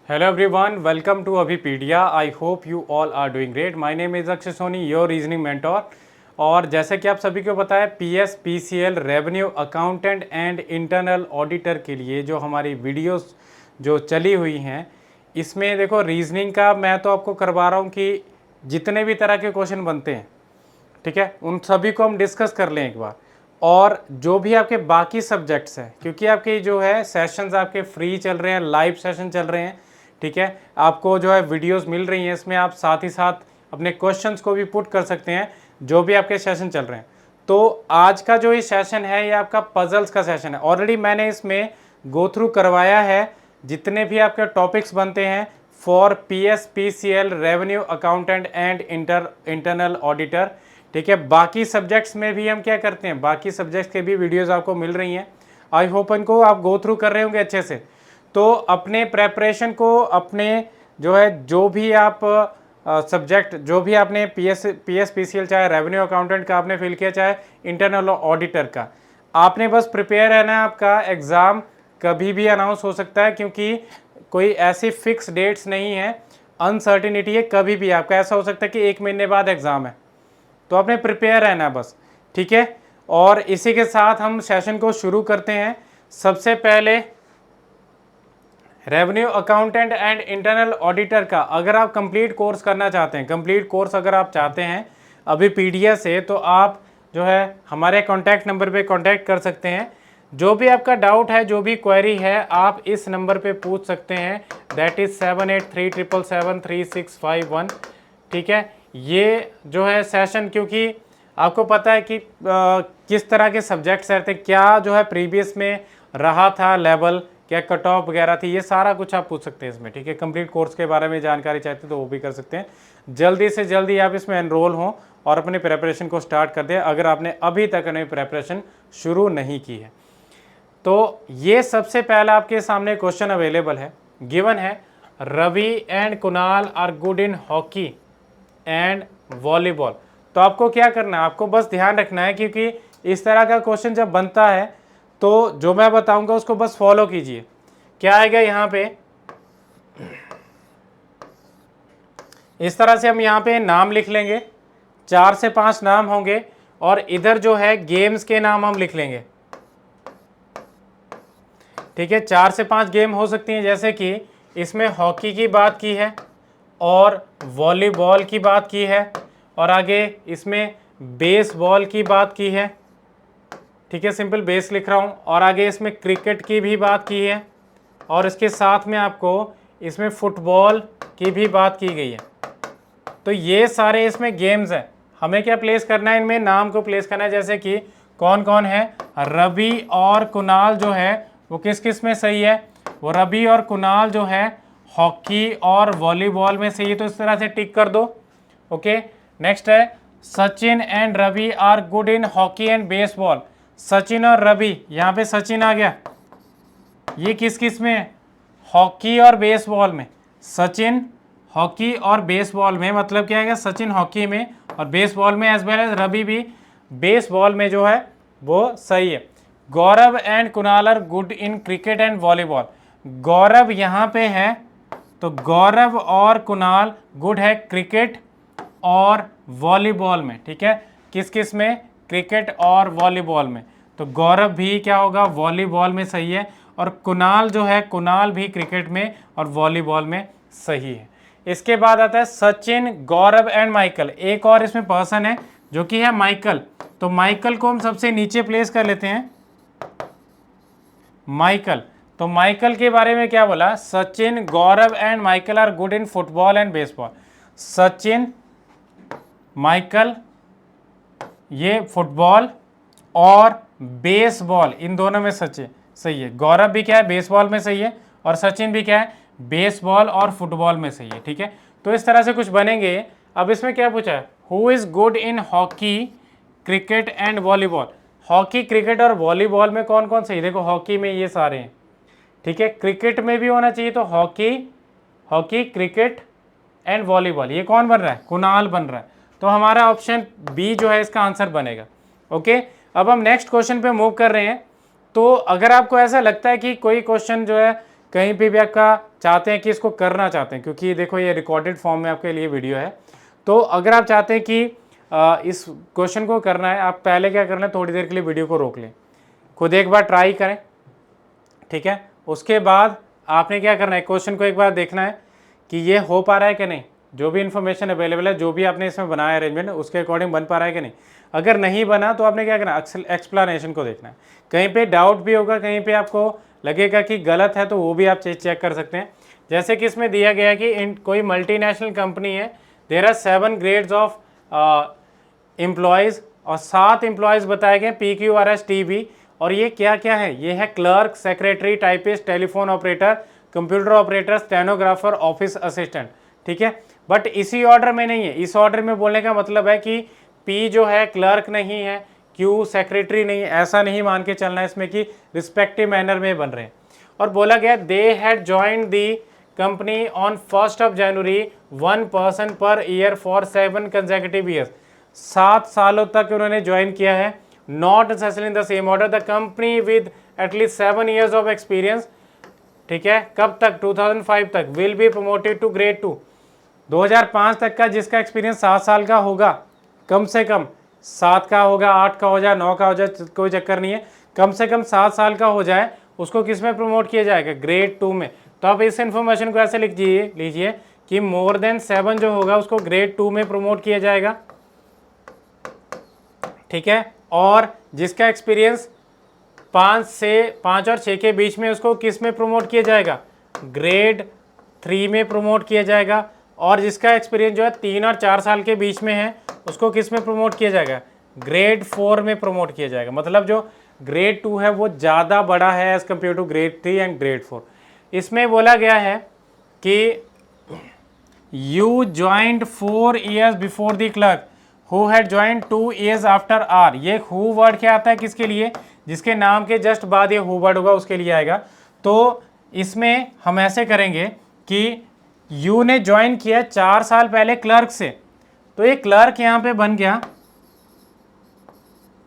Hello everyone, welcome to Abhipedia. I hope you all are doing great. My name is Akshay Soni, your reasoning mentor. और जैसे कि आप सभी को पता है PS PCL revenue accountant and internal auditor के लिए जो हमारी वीडियोस जो चली हुई हैं, इसमें देखो रीजनिंग का मैं तो आपको करवा रहा हूँ कि जितने भी तरह के क्वेश्चन बनते हैं, ठीक है, उन सभी को हम डिस्कस कर लें एक बार। और जो भी आपके बाकी सब्जेक्ट्स हैं, क्योंकि आपके जो है सेशंस आपके फ्री चल रहे हैं, लाइव सेशन चल रहे हैं, ठीक है, आपको जो है वीडियोस मिल रही हैं, इसमें आप साथ ही साथ अपने क्वेश्चंस को भी पुट कर सकते हैं जो भी आपके सेशन चल रहे हैं। तो आज का जो ये सेशन है ये आपका पजल्स का सेशन है। ऑलरेडी मैंने इसमें गो थ्रू करवाया है जितने भी आपके टॉपिक्स बनते हैं for PS PCL revenue accountant and internal auditor, ठीक है। बाकी सब्जेक्ट्स में भी हम क्या करते हैं, बाकी सब्जेक्ट्स के भी वीडियोस आपको मिल रही हैं। आई होप इनको आप गो थ्रू कर रहे होंगे अच्छे से। तो अपने प्रेपरेशन को, अपने जो है जो भी आप सब्जेक्ट जो भी आपने पीएस पीसीएल चाहे रेवेन्यू अकाउंटेंट का आपने फिल किया, चाहे इंटरनल ऑडिटर का, आपने बस प्रिपेयर रहना है। आपका एग्ज़ाम कभी भी अनाउंस हो सकता है, क्योंकि कोई ऐसी फिक्स डेट्स नहीं है, अनसर्टिनिटी है। कभी भी आपका ऐसा हो सकता है कि 1 महीने बाद एग्ज़ाम है, तो आपने प्रिपेयर रहना है बस, ठीक है। और इसी के साथ हम सेशन को शुरू करते हैं। सबसे पहले revenue accountant and internal auditor का अगर आप कंप्लीट कोर्स करना चाहते हैं, कंप्लीट कोर्स अगर आप चाहते हैं अभी पीडीएफ से, तो आप जो है हमारे कॉन्टैक्ट नंबर पे कांटेक्ट कर सकते हैं। जो भी आपका डाउट है, जो भी क्वेरी है, आप इस नंबर पे पूछ सकते हैं, दैट इज़ 7837773651, ठीक है। ये जो है सेशन, क्योंकि आपको पता है कि किस तरह के सब्जेक्ट्स रहते हैं, क्या जो है प्रीवियस में रहा था लेवल, क्या कट ऑफ वगैरह थी, ये सारा कुछ आप पूछ सकते हैं इसमें, ठीक है। कंप्लीट कोर्स के बारे में जानकारी चाहते हैं तो वो भी कर सकते हैं। जल्दी से जल्दी आप इसमें एनरोल हों और अपने प्रेपरेशन को स्टार्ट कर दें अगर आपने अभी तक अपनी प्रेपरेशन शुरू नहीं की है। तो ये सबसे पहला आपके सामने क्वेश्चन अवेलेबल है, गिवन है, Ravi and Kunal are good in hockey and volleyball. तो आपको क्या करना है, आपको बस ध्यान रखना है, क्योंकि इस तरह का क्वेश्चन जब बनता है तो जो मैं बताऊंगा उसको बस फॉलो कीजिए। क्या आएगा यहाँ पे, इस तरह से हम यहाँ पे नाम लिख लेंगे, 4 से 5 नाम होंगे, और इधर जो है गेम्स के नाम हम लिख लेंगे, ठीक है। 4 से 5 गेम हो सकती हैं, जैसे कि इसमें हॉकी की बात की है और वॉलीबॉल की बात की है, और आगे इसमें बेसबॉल की बात की है, ठीक है, सिंपल बेस लिख रहा हूँ, और आगे इसमें क्रिकेट की भी बात की है, और इसके साथ में आपको इसमें फुटबॉल की भी बात की गई है। तो ये सारे इसमें गेम्स हैं, हमें क्या प्लेस करना है, इनमें नाम को प्लेस करना है। जैसे कि कौन कौन है, रवि और कुणाल जो है वो किस किस में सही है, वो रवि और कुणाल जो है हॉकी और वॉलीबॉल में सही है, तो इस तरह से टिक कर दो, ओके। नेक्स्ट है, Sachin and Ravi are good in hockey and baseball. Sachin और रवि, यहाँ पे सचिन आ गया, ये किस किस में है, हॉकी और बेसबॉल में। सचिन हॉकी और बेसबॉल में, मतलब क्या है, सचिन हॉकी में और बेसबॉल में, एज वेल एज रवि भी बेसबॉल में जो है वो सही है। Gaurav and Kunal are good in cricket and volleyball. Gaurav यहाँ पे है, तो गौरव और कुणाल गुड है क्रिकेट और वॉलीबॉल में, ठीक है। किस किस में, क्रिकेट और वॉलीबॉल में, तो गौरव भी क्या होगा, वॉलीबॉल में सही है, और कुणाल जो है, कुणाल भी क्रिकेट में और वॉलीबॉल में सही है। इसके बाद आता है सचिन, गौरव एंड माइकल। एक और इसमें पर्सन है जो कि है माइकल, तो माइकल को हम सबसे नीचे प्लेस कर लेते हैं, माइकल। तो माइकल के बारे में क्या बोला, Sachin, Gaurav and Michael are good in football and baseball. Sachin, Michael, ये फुटबॉल और बेसबॉल इन दोनों में सही है। गौरव भी क्या है, बेसबॉल में सही है, और सचिन भी क्या है, बेसबॉल और फुटबॉल में सही है, ठीक है। तो इस तरह से कुछ बनेंगे। अब इसमें क्या पूछा है, who is good in hockey, cricket and volleyball. Hockey, cricket और वॉलीबॉल में कौन कौन सही, देखो हॉकी में ये सारे हैं, ठीक है। क्रिकेट में भी होना चाहिए, तो हॉकी, क्रिकेट एंड वॉलीबॉल, ये कौन बन रहा है, कुणाल बन रहा है। तो हमारा ऑप्शन बी जो है इसका आंसर बनेगा, ओके। अब हम नेक्स्ट क्वेश्चन पे मूव कर रहे हैं। तो अगर आपको ऐसा लगता है कि कोई क्वेश्चन जो है कहीं पे भी आपका चाहते हैं कि इसको करना चाहते हैं, क्योंकि देखो ये रिकॉर्डेड फॉर्म में आपके लिए वीडियो है, तो अगर आप चाहते हैं कि इस क्वेश्चन को करना है, आप पहले क्या करना है, थोड़ी देर के लिए वीडियो को रोक लें, खुद एक बार ट्राई करें, ठीक है। उसके बाद आपने क्या करना है, क्वेश्चन को एक बार देखना है कि ये हो पा रहा है कि नहीं, जो भी इन्फॉर्मेशन अवेलेबल है, जो भी आपने इसमें बनाया अरेंजमेंट, उसके अकॉर्डिंग बन पा रहा है कि नहीं। अगर नहीं बना तो आपने क्या करना है, एक्सप्लेनेशन को देखना है, कहीं पे डाउट भी होगा, कहीं पे आपको लगेगा कि गलत है, तो वो भी आप चेक कर सकते हैं। जैसे कि इसमें दिया गया है कि कोई मल्टीनेशनल कंपनी है, there are 7 grades of employees, और 7 एम्प्लॉयज़ बताए गए, PQRS और ये क्या क्या है, ये है clerk, secretary, typist, telephone operator, computer operator, stenographer, office assistant, ठीक है। बट इसी ऑर्डर में नहीं है, इस ऑर्डर में बोलने का मतलब है कि P जो है क्लर्क नहीं है, Q सेक्रेटरी नहीं है, ऐसा नहीं मान के चलना है इसमें कि रिस्पेक्टिव मैनर में बन रहे हैं। और बोला गया they had joined the company on 1 January 1 person per year for 7 consecutive years, 7 सालों तक उन्होंने ज्वाइन किया है, not necessarily in the same order, the company with at least 7 years of experience, ठीक है, कब तक, 2005 तक, will be promoted to grade 2, 2005 तक का जिसका एक्सपीरियंस 7 साल का होगा, कम से कम 7 का होगा, 8 का हो जाए, 9 का हो जाए, कोई चक्कर नहीं है, कम से कम 7 साल का हो जाए, उसको किस में प्रमोट किया जाएगा, ग्रेड 2 में। तो आप इस इन्फॉर्मेशन को ऐसे लीजिए कि मोर देन 7 जो होगा उसको ग्रेड 2 में प्रमोट किया जाएगा, ठीक है। और जिसका एक्सपीरियंस 5 और 6 के बीच में, उसको किस में प्रमोट किया जाएगा, ग्रेड 3 में प्रमोट किया जाएगा। और जिसका एक्सपीरियंस जो है 3 और 4 साल के बीच में है, उसको किस में प्रमोट किया जाएगा, ग्रेड 4 में प्रमोट किया जाएगा। मतलब जो ग्रेड 2 है वो ज़्यादा बड़ा है as compare to grade 3 and grade 4। इसमें बोला गया है कि you joined 4 years before the clerk who had joined 2 years after R. ये हु वर्ड क्या आता है, किसके लिए, जिसके नाम के जस्ट बाद ये हु वर्ड होगा उसके लिए आएगा। तो इसमें हम ऐसे करेंगे कि यू ने ज्वाइन किया 4 साल पहले क्लर्क से, तो ये क्लर्क यहाँ पे बन गया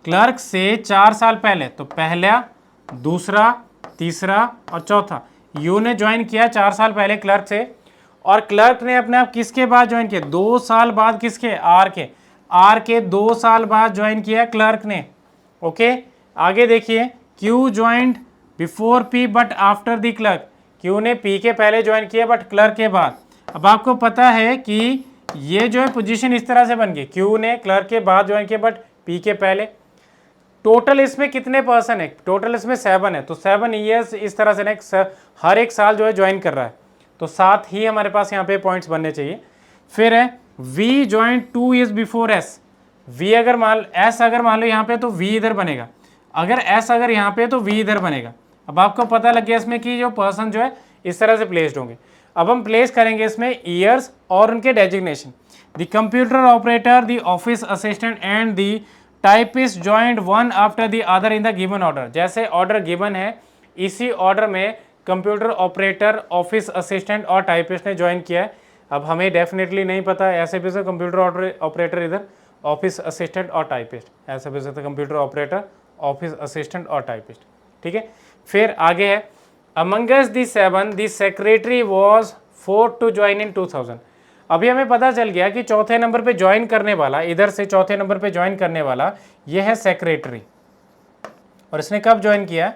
क्लर्क से 4 साल पहले, तो पहला, दूसरा, तीसरा और चौथा, यू ने ज्वाइन किया 4 साल पहले क्लर्क से, और क्लर्क ने अपने आप किसके बाद ज्वाइन किया, 2 साल बाद, किसके, आर के 2 साल बाद ज्वाइन किया क्लर्क ने, ओके। आगे देखिए, Q joined before P but after the clerk, Q ने पी के पहले ज्वाइन किया बट क्लर्क के बाद। अब आपको पता है कि ये जो है पोजीशन इस तरह से बन गई, क्यू ने क्लर्क के बाद ज्वाइन किया बट पी के पहले। टोटल इसमें कितने पर्सन है, टोटल इसमें 7 है, तो 7 ईयर्स इस तरह से हर एक साल जो है ज्वाइन कर रहा है, तो 7 ही हमारे पास यहाँ पे पॉइंट्स बनने चाहिए। फिर है we join 2 years before S, we अगर एस अगर मान लो यहाँ पे, तो वी इधर बनेगा, अगर एस अगर यहाँ पे तो वी इधर बनेगा। अब आपको पता लग गया इसमें कि जो पर्सन जो है इस तरह से प्लेस्ड होंगे। अब हम प्लेस करेंगे इसमें ईयर्स और उनके designation, the computer operator, the office assistant and the typist joined one after the other in the given order. जैसे ऑर्डर गिवन है, इसी ऑर्डर में कंप्यूटर ऑपरेटर, ऑफिस असिस्टेंट और टाइपिस्ट ने ज्वाइन किया है। अब हमें डेफिनेटली नहीं पता, ऐसे भी कंप्यूटर ऑपरेटर इधर, ऑफिस असिस्टेंट और टाइपिस्ट, ऐसे भी सकते कंप्यूटर ऑपरेटर, ऑफिस असिस्टेंट और टाइपिस्ट, ठीक है। फिर आगे है Among Us the 7 the secretary was 4 to join in 2000। अभी हमें पता चल गया कि चौथे नंबर पे ज्वाइन करने वाला, इधर से चौथे नंबर पे ज्वाइन करने वाला ये है सेक्रेटरी, और इसने कब ज्वाइन किया,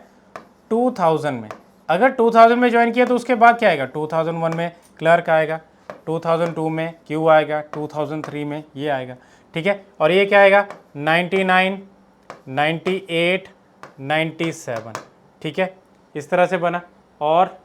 2000 में। अगर 2000 में ज्वाइन किया तो उसके बाद क्या आएगा, 2001 में क्लर्क आएगा, 2002 में क्यू आएगा, 2003 में ये आएगा, ठीक है। और ये क्या आएगा, 99, 98, 97, ठीक है, इस तरह से बना। और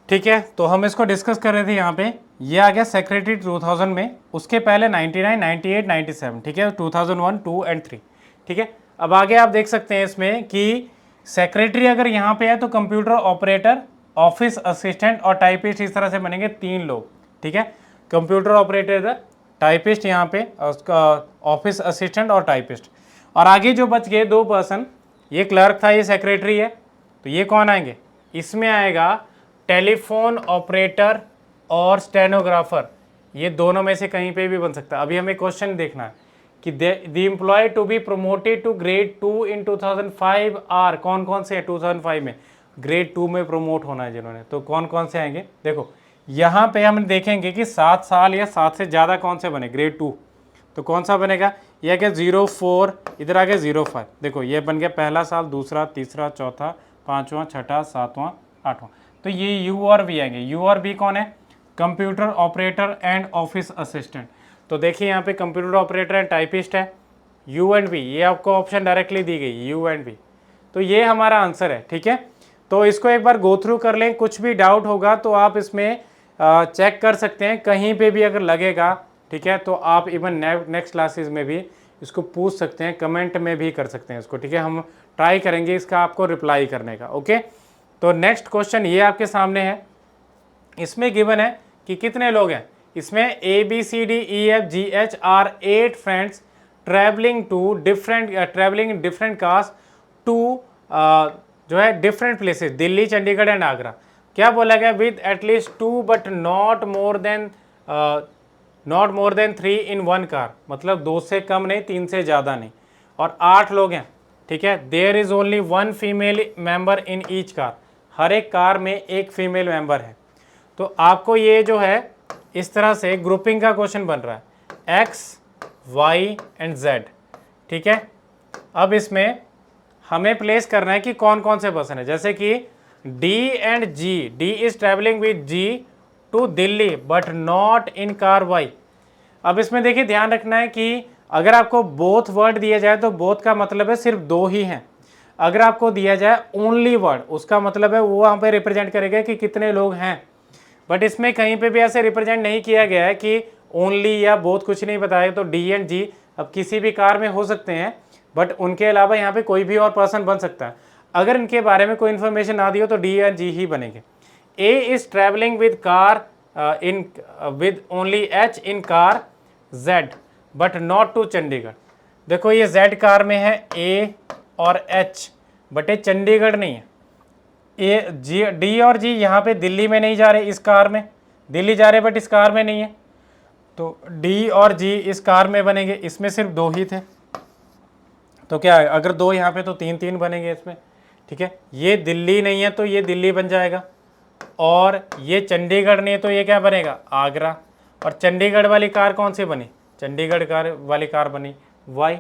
ठीक है, तो हम इसको डिस्कस कर रहे थे यहाँ पे, ये आ गया सेक्रेटरी 2000 में, उसके पहले 99, 98, 97, ठीक है, 2001, 2 एंड 3, ठीक है। अब आगे आप देख सकते हैं इसमें कि सेक्रेटरी अगर यहाँ पे है तो कंप्यूटर ऑपरेटर, ऑफिस असिस्टेंट और टाइपिस्ट इस तरह से बनेंगे 3 लोग, ठीक है। कंप्यूटर ऑपरेटर इधर, टाइपिस्ट यहाँ पे, उसका ऑफिस असिस्टेंट और टाइपिस्ट। और आगे जो बच गए 2 पर्सन, ये क्लर्क था, ये सेक्रेटरी है, तो ये कौन आएंगे, इसमें आएगा टेलीफोन ऑपरेटर, और स्टेनोग्राफर, ये दोनों में से कहीं पे भी बन सकता है। अभी हमें क्वेश्चन देखना है कि the employee to be promoted to grade 2 in 2005 are, कौन कौन से हैं 2005 में ग्रेड 2 में प्रमोट होना है जिन्होंने, तो कौन कौन से आएंगे। देखो यहाँ पे हम देखेंगे कि 7 साल या 7 से ज़्यादा कौन से बने ग्रेड 2, तो कौन सा बनेगा, ये क्या 04, इधर आ गया 05, देखो ये बन गया पहला साल, दूसरा, तीसरा, चौथा, पाँचवां, छठा, सातवां, आठवां, तो ये यू और वी आएंगे। यू और वी कौन है, computer operator and office assistant. तो देखिए यहाँ पे कंप्यूटर ऑपरेटर एंड टाइपिस्ट है, यू एंड वी, ये आपको ऑप्शन डायरेक्टली दी गई यू एंड वी, तो ये हमारा आंसर है। ठीक है, तो इसको एक बार गो थ्रू कर लें, कुछ भी डाउट होगा तो आप इसमें चेक कर सकते हैं, कहीं पे भी अगर लगेगा, ठीक है, तो आप इवन नेक्स्ट क्लासेस में भी इसको पूछ सकते हैं, कमेंट में भी कर सकते हैं इसको। ठीक है, हम ट्राई करेंगे इसका आपको रिप्लाई करने का। ओके, तो नेक्स्ट क्वेश्चन ये आपके सामने है, इसमें गिवन है कि कितने लोग हैं, इसमें A B C D E F G H are 8 friends travelling in different cars to जो है different places, Delhi, Chandigarh and Agra. क्या बोला गया, with at least 2 but not more than 3 in 1 car, मतलब 2 से कम नहीं, 3 से ज़्यादा नहीं, और 8 लोग हैं। ठीक है, there is only 1 female member in each car, हर एक कार में एक फीमेल मेंबर है। तो आपको ये जो है इस तरह से ग्रुपिंग का क्वेश्चन बन रहा है, एक्स, वाई एंड जेड। ठीक है, अब इसमें हमें प्लेस करना है कि कौन कौन से पर्सन है, जैसे कि D and G, D is travelling with G to Delhi but not in car Y. अब इसमें देखिए ध्यान रखना है कि अगर आपको बोथ वर्ड दिया जाए तो बोथ का मतलब है सिर्फ 2 ही हैं, अगर आपको दिया जाए ओनली वर्ड, उसका मतलब है वो वहाँ पे रिप्रेजेंट करेगा कि कितने लोग हैं। बट इसमें कहीं पे भी ऐसे रिप्रेजेंट नहीं किया गया है कि ओनली या बोथ, कुछ नहीं बताया, तो डी एंड जी अब किसी भी कार में हो सकते हैं, बट उनके अलावा यहाँ पे कोई भी और पर्सन बन सकता है। अगर इनके बारे में कोई इन्फॉर्मेशन ना दी हो तो डी एंड जी ही बनेंगे। A is travelling with car with only H in car Z but not to Chandigarh. देखो ये जेड कार में है ए और एच, बट ये चंडीगढ़ नहीं है। ए जी, डी और जी यहाँ पे दिल्ली में नहीं जा रहे, इस कार में दिल्ली जा रहे बट इस कार में नहीं है, तो डी और जी इस कार में बनेंगे। इसमें सिर्फ 2 ही थे, तो क्या है, अगर 2 यहाँ पे तो 3 बनेंगे इसमें। ठीक है, ये दिल्ली नहीं है तो ये दिल्ली बन जाएगा, और ये चंडीगढ़ नहीं है तो ये क्या बनेगा, आगरा। और चंडीगढ़ वाली कार कौन सी बनी, चंडीगढ़ कार वाली कार बनी वाई।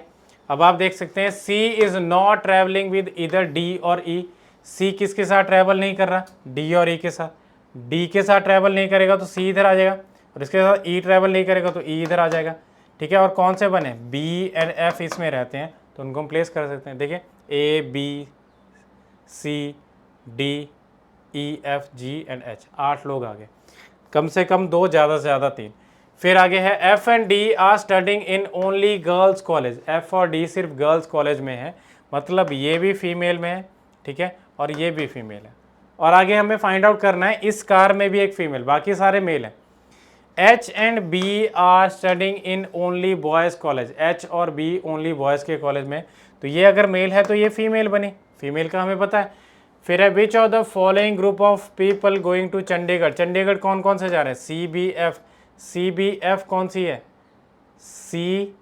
अब आप देख सकते हैं सी इज नॉट ट्रैवलिंग विद इधर डी और ई, सी किसके साथ ट्रैवल नहीं कर रहा, डी और ई के साथ, डी के साथ ट्रैवल नहीं करेगा तो सी इधर आ जाएगा, और इसके साथ ई ट्रैवल नहीं करेगा तो ई इधर आ जाएगा। ठीक है, और कौन से बने, बी एंड एफ इसमें रहते हैं, तो उनको हम प्लेस कर सकते हैं। देखिए A B C D E F G and H, 8 लोग आ गए, कम से कम 2, ज़्यादा से ज़्यादा 3। फिर आगे है F and D R studying in only girls college, F और डी सिर्फ गर्ल्स कॉलेज में है, मतलब ये भी फीमेल में है। ठीक है, और ये भी फीमेल है, और आगे हमें फाइंड आउट करना है इस कार में भी एक फीमेल, बाकी सारे मेल हैं। H and B are studying in only boys college, H और बी ओनली बॉयज़ के कॉलेज में, तो ये अगर मेल है तो ये फीमेल बनी, फीमेल का हमें पता है। फिर है which of the following group of people going to Chandigarh, Chandigarh कौन कौन से जा रहे हैं, C B F, C B F कौन सी है, सी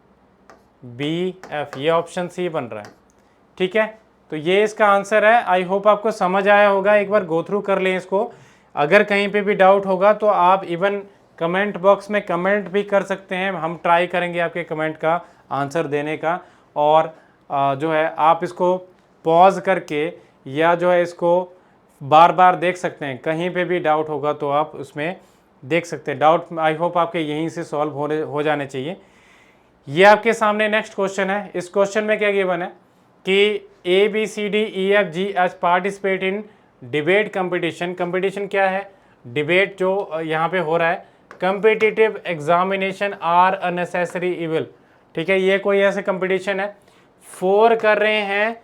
बी एफ, ये ऑप्शन सी बन रहा है। ठीक है, तो ये इसका आंसर है। आई होप आपको समझ आया होगा, एक बार गो थ्रू कर लें इसको, अगर कहीं पे भी डाउट होगा तो आप इवन कमेंट बॉक्स में कमेंट भी कर सकते हैं, हम ट्राई करेंगे आपके कमेंट का आंसर देने का, और जो है आप इसको पॉज करके या जो है इसको बार बार देख सकते हैं, कहीं पे भी डाउट होगा तो आप उसमें देख सकते हैं। डाउट आई होप आपके यहीं से सॉल्व हो जाने चाहिए। ये आपके सामने नेक्स्ट क्वेश्चन है, इस क्वेश्चन में क्या गिवन है कि A B C D E F G H participate in debate competition, competition क्या है, डिबेट जो यहाँ पे हो रहा है, competitive examination are unnecessary evil. ठीक है, ये कोई ऐसे कंपटीशन है, 4 कर रहे हैं,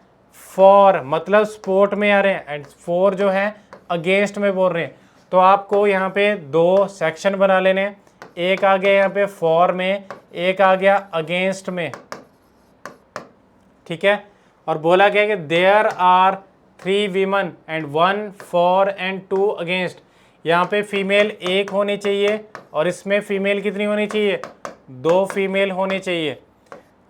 फॉर मतलब स्पोर्ट में आ रहे हैं, एंड 4 जो है अगेंस्ट में बोल रहे हैं, तो आपको यहाँ पे 2 सेक्शन बना लेने, एक आ गया यहाँ पे फॉर में, एक आ गया अगेंस्ट में। ठीक है, और बोला गया कि there are 3 women and 1 for and 2 against, यहाँ पे फीमेल 1 होनी चाहिए और इसमें फीमेल कितनी होनी चाहिए, 2 फीमेल होनी चाहिए।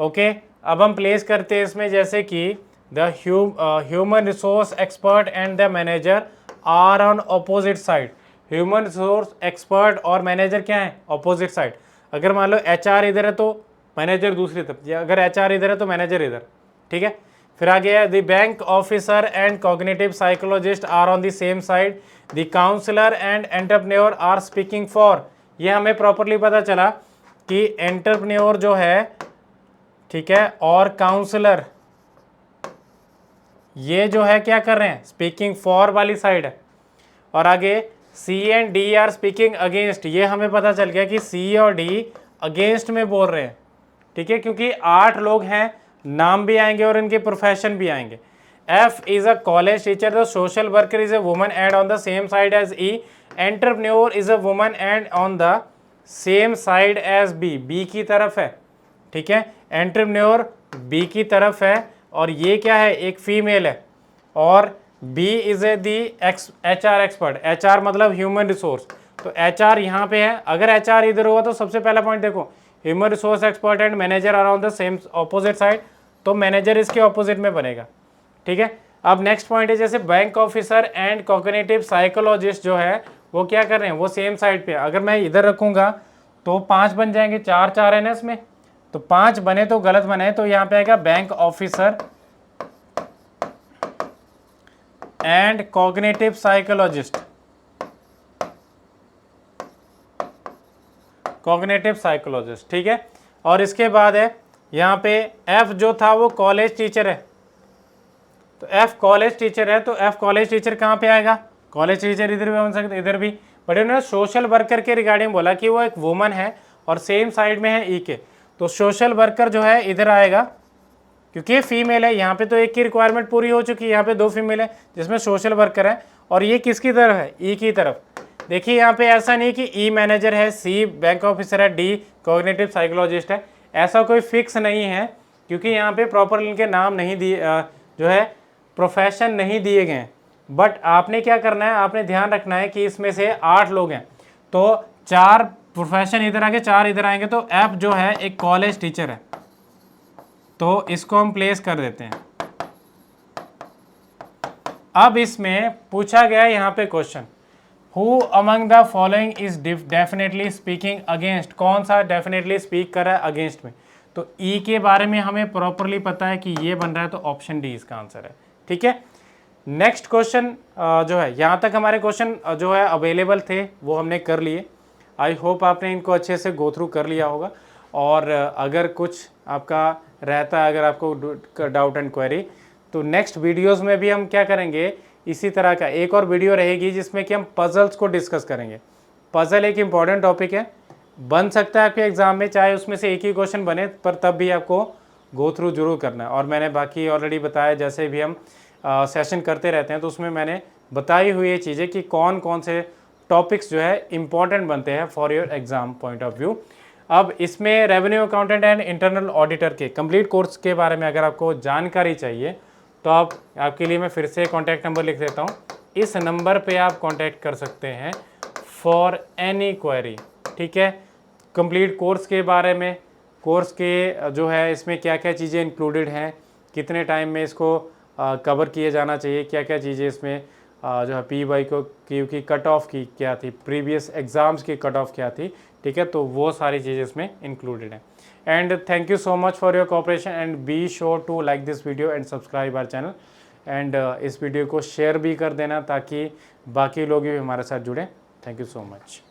ओके, अब हम प्लेस करते हैं इसमें, जैसे कि the human resource expert and the manager are on opposite side. Human resource expert और मैनेजर क्या है, अपोजिट साइड। अगर मान लो HR इधर है तो मैनेजर दूसरी तरफ, या अगर HR इधर है तो मैनेजर इधर, ठीक है। फिर आगे है the bank officer and cognitive psychologist are on the same side, the counsellor and entrepreneur are speaking for. ये हमें प्रॉपरली पता चला कि एंटरप्रेन्योर जो है, ठीक है, और काउंसलर ये जो है क्या कर रहे हैं, स्पीकिंग फॉर वाली साइड है। और आगे C and D are speaking against, ये हमें पता चल गया कि C और D अगेंस्ट में बोल रहे हैं, ठीक है, क्योंकि 8 लोग हैं, नाम भी आएंगे और इनके प्रोफेशन भी आएंगे। F is a college teacher, the social worker is a woman and on the same side as E, entrepreneur is a woman and on the same side as B, B की तरफ है, ठीक है, entrepreneur B की तरफ है और ये क्या है, एक फीमेल है। और B is a the HR expert, HR मतलब ह्यूमन रिसोर्स, तो HR यहाँ पे है। अगर HR इधर हुआ तो सबसे पहला पॉइंट देखो, human resource expert and manager are on the same opposite side, तो मैनेजर इसके ऑपोजिट में बनेगा, ठीक है। अब नेक्स्ट पॉइंट है, जैसे bank officer and cognitive psychologist जो है वो क्या कर रहे हैं, वो सेम साइड पे। अगर मैं इधर रखूंगा तो 5 बन जाएंगे, 4 है ना इसमें, तो 5 बने तो गलत बने, तो यहाँ पे आएगा bank officer and cognitive psychologist, cognitive psychologist, ठीक है। और इसके बाद है यहाँ पे F जो था वो कॉलेज टीचर है, तो F कॉलेज टीचर है, तो F कॉलेज टीचर कहाँ पे आएगा, कॉलेज टीचर इधर भी बन सकते, इधर भी, बट उन्होंने सोशल वर्कर के रिगार्डिंग बोला कि वो एक वुमन है और सेम साइड में है E के, तो सोशल वर्कर जो है इधर आएगा क्योंकि ये फीमेल है। यहाँ पे तो एक की रिक्वायरमेंट पूरी हो चुकी है, यहाँ पे 2 फीमेल है जिसमें सोशल वर्कर है, और ये किसकी तरफ है, E की तरफ। देखिए यहाँ पे ऐसा नहीं कि E मैनेजर है, C बैंक ऑफिसर है, D कॉग्निटिव साइकोलॉजिस्ट है, ऐसा कोई फिक्स नहीं है, क्योंकि यहाँ पे प्रॉपर इनके नाम नहीं दिए, जो है प्रोफेशन नहीं दिए गए हैं। बट आपने क्या करना है, आपने ध्यान रखना है कि इसमें से 8 लोग हैं, तो 4 प्रोफेशन इधर आगे, 4 इधर आएंगे, तो F जो है एक कॉलेज टीचर है, तो इसको हम प्लेस कर देते हैं। अब इसमें पूछा गया यहाँ पे question, who among the following is definitely speaking against, कौन सा डेफिनेटली स्पीक कर रहा है अगेंस्ट में, तो E के बारे में हमें प्रॉपरली पता है कि ये बन रहा है, तो ऑप्शन डी इसका आंसर है, ठीक है। नेक्स्ट क्वेश्चन जो है, यहाँ तक हमारे क्वेश्चन जो है अवेलेबल थे वो हमने कर लिए। आई होप आपने इनको अच्छे से गो थ्रू कर लिया होगा, और अगर कुछ आपका रहता है, अगर आपको डाउट एंड क्वेरी, तो नेक्स्ट वीडियोस में भी हम क्या करेंगे, इसी तरह का एक और वीडियो रहेगी जिसमें कि हम पजल्स को डिस्कस करेंगे। पजल एक इम्पॉर्टेंट टॉपिक है, बन सकता है आपके एग्जाम में, चाहे उसमें से एक ही क्वेश्चन बने, पर तब भी आपको गो थ्रू जरूर करना है। और मैंने बाकी ऑलरेडी बताया, जैसे भी हम सेशन करते रहते हैं तो उसमें मैंने बताई हुई ये चीज़ें कि कौन कौन से टॉपिक्स जो है इंपॉर्टेंट बनते हैं for your exam point of view. अब इसमें revenue accountant and internal auditor के कंप्लीट कोर्स के बारे में अगर आपको जानकारी चाहिए तो आपके लिए मैं फिर से कॉन्टैक्ट नंबर लिख देता हूँ, इस नंबर पे आप कॉन्टैक्ट कर सकते हैं फॉर एनी क्वेरी, ठीक है। कंप्लीट कोर्स के बारे में, कोर्स के जो है इसमें क्या क्या चीज़ें इंक्लूडेड हैं, कितने टाइम में इसको कवर किए जाना चाहिए, क्या क्या चीज़ें इसमें जो है PY को की कट ऑफ की क्या थी, प्रीवियस एग्ज़ाम्स की कट ऑफ क्या थी, ठीक है, तो वो सारी चीज़ें इसमें इंक्लूडेड हैं। And thank you so much for your cooperation and be sure to like this video and subscribe our channel, and इस वीडियो को शेयर भी कर देना ताकि बाकी लोग भी हमारे साथ जुड़ें। Thank you so much.